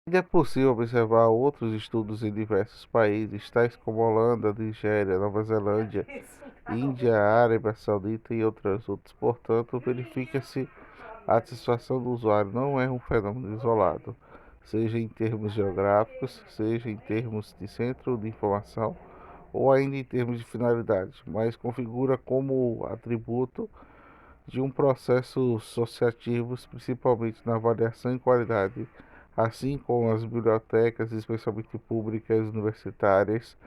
Ainda é possível observar outros estudos em diversos países, tais como Holanda, Nigéria, Nova Zelândia, Índia, Arábia Saudita e outros. Portanto, verifica-se a satisfação do usuário não é um fenômeno isolado, seja em termos geográficos, seja em termos de centro de informação ou ainda em termos de finalidade, mas configura como atributo de um processo associativo, principalmente na avaliação e qualidade, assim como as bibliotecas, especialmente públicas universitárias,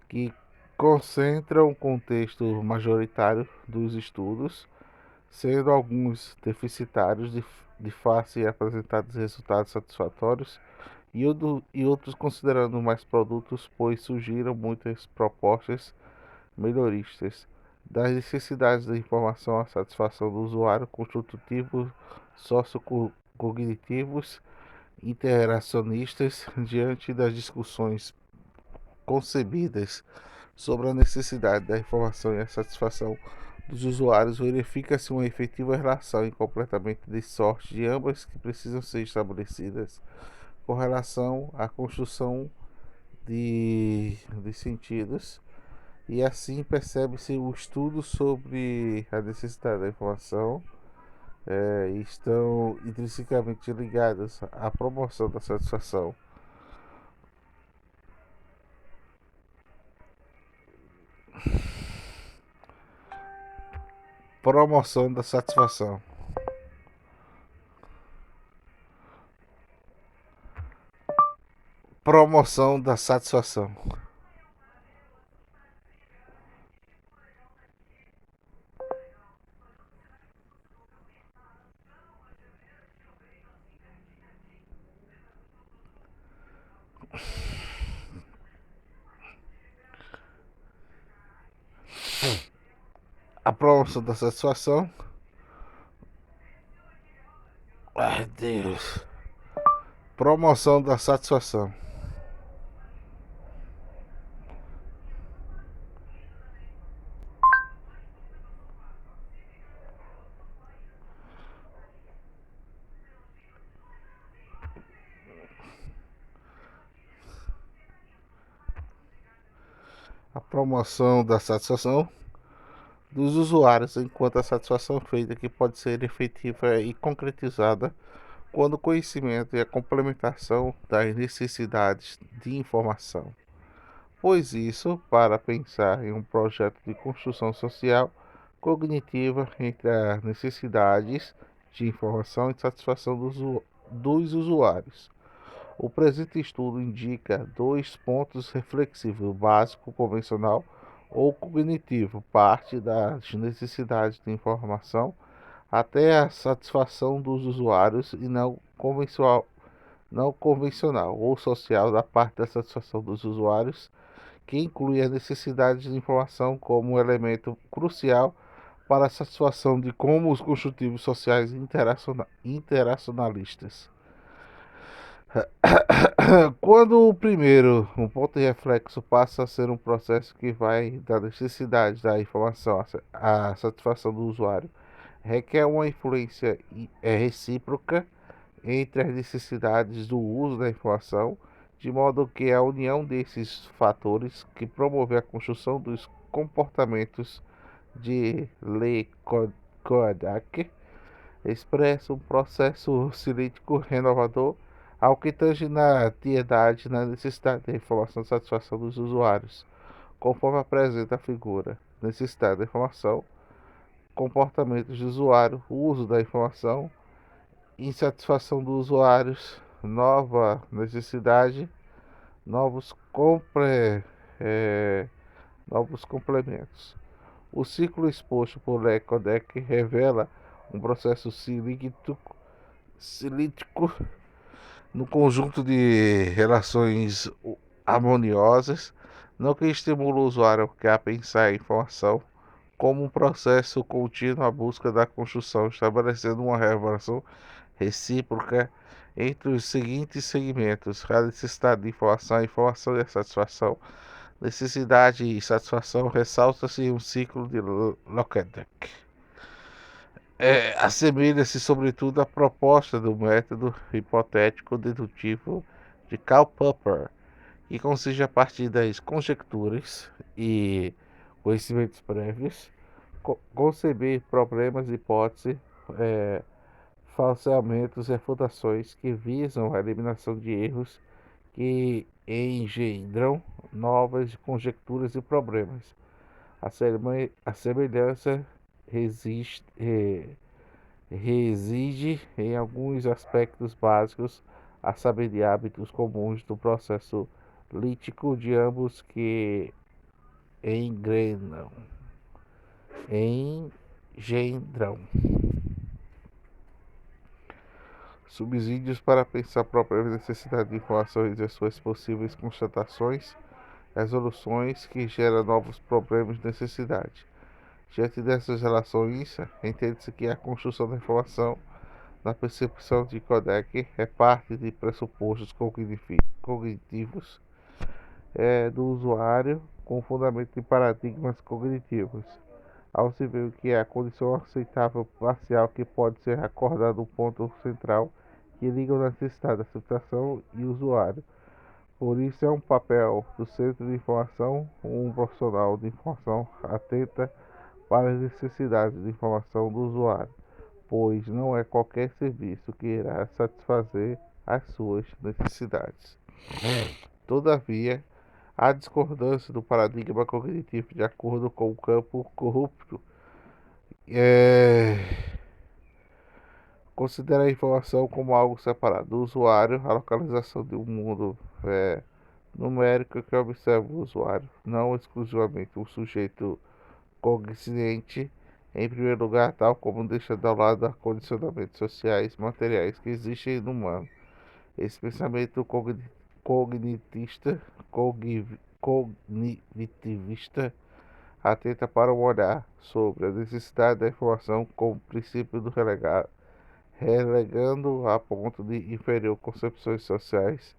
que concentram o contexto majoritário dos estudos, sendo alguns deficitários de face apresentados resultados satisfatórios e outros considerando mais produtos, pois surgiram muitas propostas melhoristas das necessidades da informação à satisfação do usuário, constitutivos, sociocognitivos, interacionistas, diante das discussões concebidas sobre a necessidade da informação e a satisfação dos usuários, verifica-se uma efetiva relação e completamente de sorte de ambas que precisam ser estabelecidas com relação à construção de sentidos, e assim percebe-se o estudo sobre a necessidade da informação estão intrinsecamente ligadas à promoção da satisfação. Promoção da satisfação. Promoção da satisfação. A promoção da satisfação. Ai, Deus. Promoção da satisfação. A promoção da satisfação dos usuários, enquanto a satisfação feita que pode ser efetiva e concretizada quando o conhecimento e a complementação das necessidades de informação. Pois isso, para pensar em um projeto de construção social cognitiva entre as necessidades de informação e satisfação dos usuários. O presente estudo indica dois pontos reflexivos: o básico, convencional ou cognitivo, parte das necessidades de informação até a satisfação dos usuários, e não convencional ou social, da parte da satisfação dos usuários, que inclui a necessidade de informação como um elemento crucial para a satisfação de como os construtivos sociais interacionalistas. Quando o primeiro, um ponto de reflexo, passa a ser um processo que vai da necessidade da informação à satisfação do usuário, requer uma influência recíproca entre as necessidades do uso da informação, de modo que a união desses fatores que promove a construção dos comportamentos de Le Kodak expressa um processo cilíndrico renovador ao que tange na atividade na necessidade da informação e satisfação dos usuários, conforme apresenta a figura. Necessidade da informação, comportamentos do usuário, uso da informação, insatisfação dos usuários, nova necessidade, novos, compre, eh, novos complementos. O ciclo exposto por Le Codec revela um processo cilíndrico no conjunto de relações harmoniosas, não que estimula o usuário a pensar em informação como um processo contínuo à busca da construção, estabelecendo uma relação recíproca entre os seguintes segmentos: a necessidade de informação, a informação e a satisfação. Necessidade e satisfação ressalta-se um ciclo de Lockerbie. Assemelha-se sobretudo à proposta do método hipotético dedutivo de Karl Popper, que consiste a partir das conjecturas e conhecimentos prévios, conceber problemas, hipóteses, é, falseamentos, refutações que visam a eliminação de erros que engendram novas conjecturas e problemas. A semelhança reside em alguns aspectos básicos, a saber, de hábitos comuns do processo lítico de ambos que engrenam, engendram subsídios para pensar a própria necessidade de informações e as suas possíveis constatações, resoluções que geram novos problemas de necessidade. Diante dessas relações, entende-se que a construção da informação na percepção de codec é parte de pressupostos cognitivos do usuário com fundamento em paradigmas cognitivos. Ao se ver que é a condição aceitável parcial que pode ser acordada um ponto central que liga a necessidade da aceitação e o usuário. Por isso é um papel do centro de informação, um profissional de informação atenta para as necessidades de informação do usuário, pois não é qualquer serviço que irá satisfazer as suas necessidades. Todavia, há discordância do paradigma cognitivo de acordo com o campo corrupto. Considera a informação como algo separado do usuário, a localização de um mundo numérico que observa o usuário, não exclusivamente o sujeito cognoscente. Em primeiro lugar, tal como deixa de lado os condicionamentos sociais materiais que existem no humano. Esse pensamento cognitivista atenta para um olhar sobre a necessidade da informação como princípio do relegando a ponto de inferior concepções sociais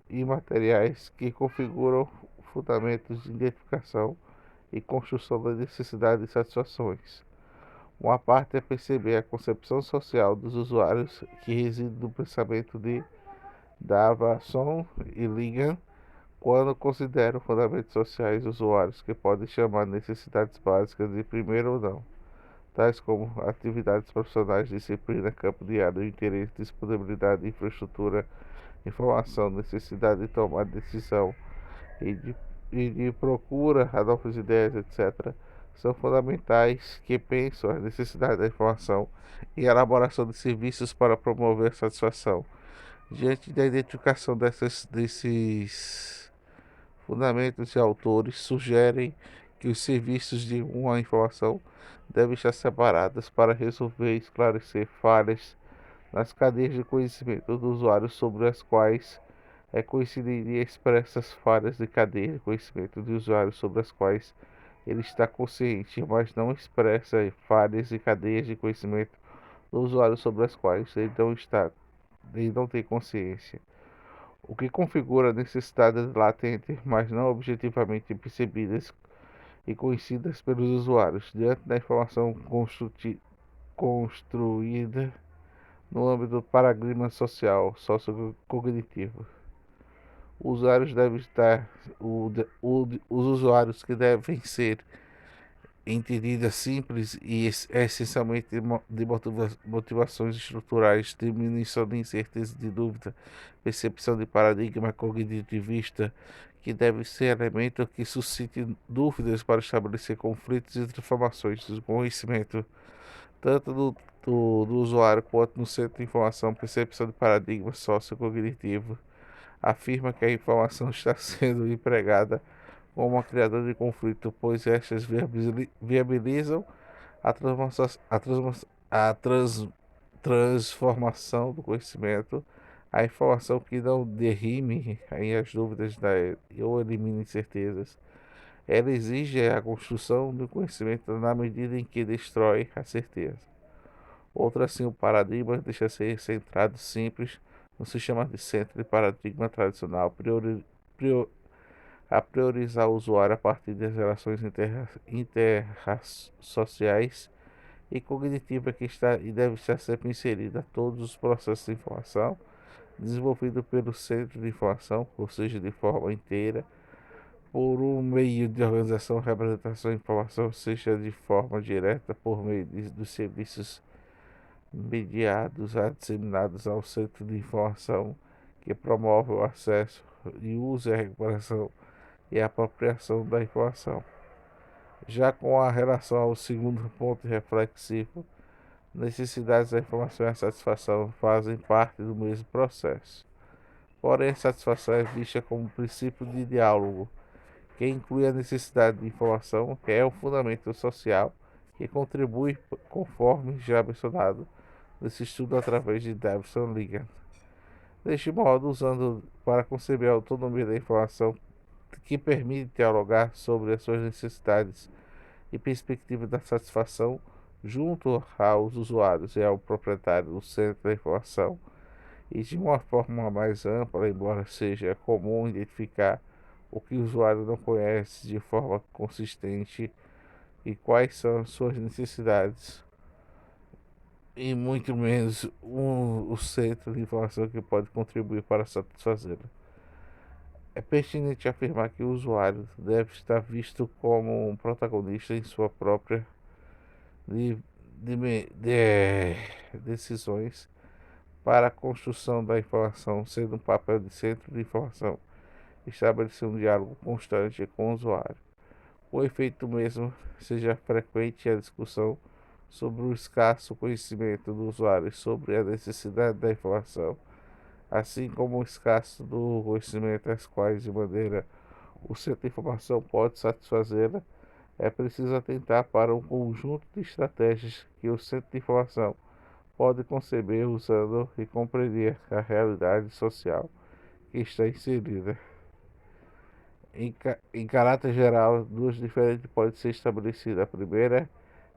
e materiais que configuram fundamentos de identificação e construção da necessidade de satisfações. Uma parte é perceber a concepção social dos usuários que reside no pensamento de Davidson e Ligan quando consideram fundamentos sociais usuários que podem chamar necessidades básicas de primeiro ou não, tais como atividades profissionais, disciplina, campo de área, interesse, disponibilidade, infraestrutura, informação, necessidade de tomar decisão e de procura a novas ideias, etc., são fundamentais que pensam a necessidade da informação e a elaboração de serviços para promover a satisfação. Diante da identificação desses fundamentos e autores, sugerem que os serviços de uma informação devem estar separados para resolver e esclarecer falhas nas cadeias de conhecimento do usuário sobre as quais coincidiria expressas falhas de cadeia de conhecimento do usuário sobre as quais ele está consciente, mas não expressa falhas de cadeias de conhecimento do usuário sobre as quais ele não tem consciência, o que configura necessidades latentes, mas não objetivamente percebidas e conhecidas pelos usuários, diante da informação construída no âmbito do paradigma social, sociocognitivo. Os usuários devem estar, os usuários que devem ser entendidas simples e essencialmente de motivações estruturais, diminuição de incerteza de dúvida, percepção de paradigma cognitivista, que deve ser elemento que suscite dúvidas para estabelecer conflitos entre informações do conhecimento, tanto do usuário quanto no centro de informação, percepção de paradigma sociocognitivo. Afirma que a informação está sendo empregada como uma criadora de conflito, pois estas viabilizam a transformação do conhecimento, a informação que não derrime as dúvidas ou elimine incertezas. Ela exige a construção do conhecimento na medida em que destrói a certeza. Outro assim, o paradigma deixa ser centrado simples no sistema de centro de paradigma tradicional, a priorizar o usuário a partir das relações intersociais e cognitiva que está e deve estar sempre inserida a todos os processos de informação, desenvolvido pelo Centro de Informação, ou seja, de forma inteira, por um meio de organização, representação e informação, seja de forma direta por meio dos serviços mediados disseminados ao Centro de Informação, que promove o acesso e uso, a recuperação e a apropriação da informação. Já com a relação ao segundo ponto reflexivo, necessidades da informação e a satisfação fazem parte do mesmo processo. Porém, a satisfação é vista como um princípio de diálogo, que inclui a necessidade de informação, que é o fundamento social que contribui, conforme já mencionado, nesse estudo através de Davidson Liggett. Deste modo, usando para conceber a autonomia da informação que permite dialogar sobre as suas necessidades e perspectiva da satisfação junto aos usuários e ao proprietário do centro da informação, e de uma forma mais ampla, embora seja comum identificar o que o usuário não conhece de forma consistente e quais são as suas necessidades, e muito menos o centro de informação que pode contribuir para satisfazê-la. É pertinente afirmar que o usuário deve estar visto como um protagonista em sua própria de, decisões para a construção da informação, sendo um papel de centro de informação estabelecer um diálogo constante com o usuário. O efeito mesmo seja frequente a discussão sobre o escasso conhecimento do usuário sobre a necessidade da informação, assim como o escasso do conhecimento às quais, de maneira o centro de informação pode satisfazê-la. É preciso atentar para um conjunto de estratégias que o centro de informação pode conceber usando e compreender a realidade social que está inserida. Em caráter geral, duas diferentes podem ser estabelecidas. A primeira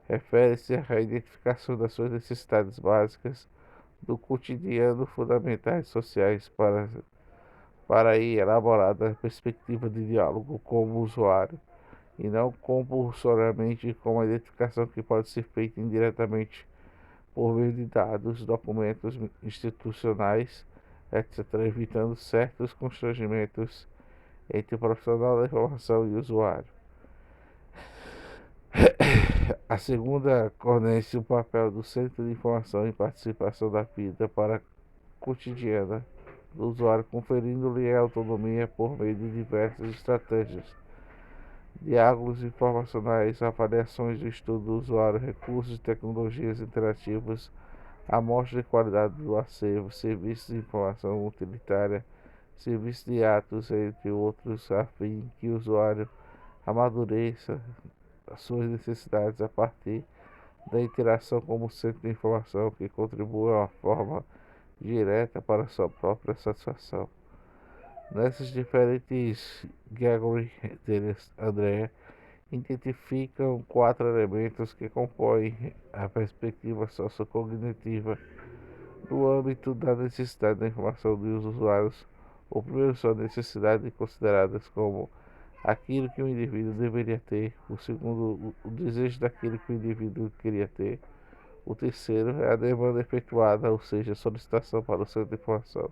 refere-se à identificação das suas necessidades básicas do cotidiano fundamentais sociais para aí elaborar a perspectiva de diálogo com o usuário, e não compulsoriamente com a identificação que pode ser feita indiretamente por meio de dados, documentos institucionais, etc., evitando certos constrangimentos entre o profissional da informação e o usuário. A segunda conhece o papel do centro de informação e participação da vida para cotidiana do usuário, conferindo-lhe autonomia por meio de diversas estratégias, diálogos informacionais, avaliações do estudo do usuário, recursos de tecnologias interativas, amostra de qualidade do acervo, serviços de informação utilitária, serviços de atos, entre outros, a fim que o usuário amadureça as suas necessidades a partir da interação com o centro de informação, que contribui de uma forma direta para a sua própria satisfação. Nessas diferentes Gregory e André identificam quatro elementos que compõem a perspectiva sociocognitiva no âmbito da necessidade da informação dos usuários. O primeiro são as necessidades consideradas como aquilo que o indivíduo deveria ter. O segundo, o desejo daquilo que o indivíduo queria ter. O terceiro é a demanda efetuada, ou seja, a solicitação para o centro de informação.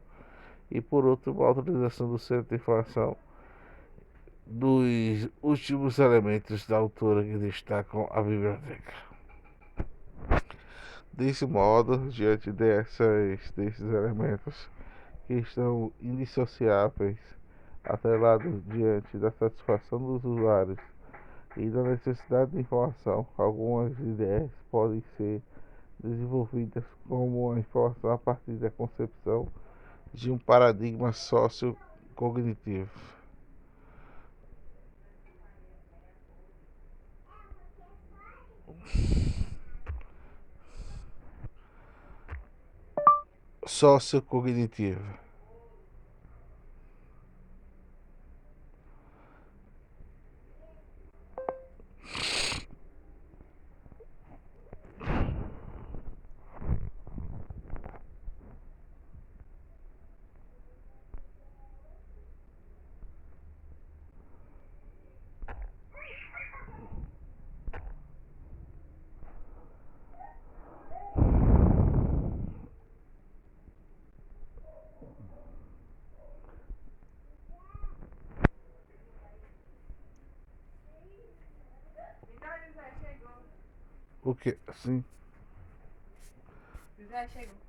E por outro, uma autorização do centro de informação dos últimos elementos da autora que destacam a biblioteca. Desse modo, diante desses elementos que estão indissociáveis, atrelados diante da satisfação dos usuários e da necessidade de informação, algumas ideias podem ser desenvolvidas como a informação a partir da concepção de um paradigma sociocognitivo. Sociocognitivo. O que? Sim. Já chegou.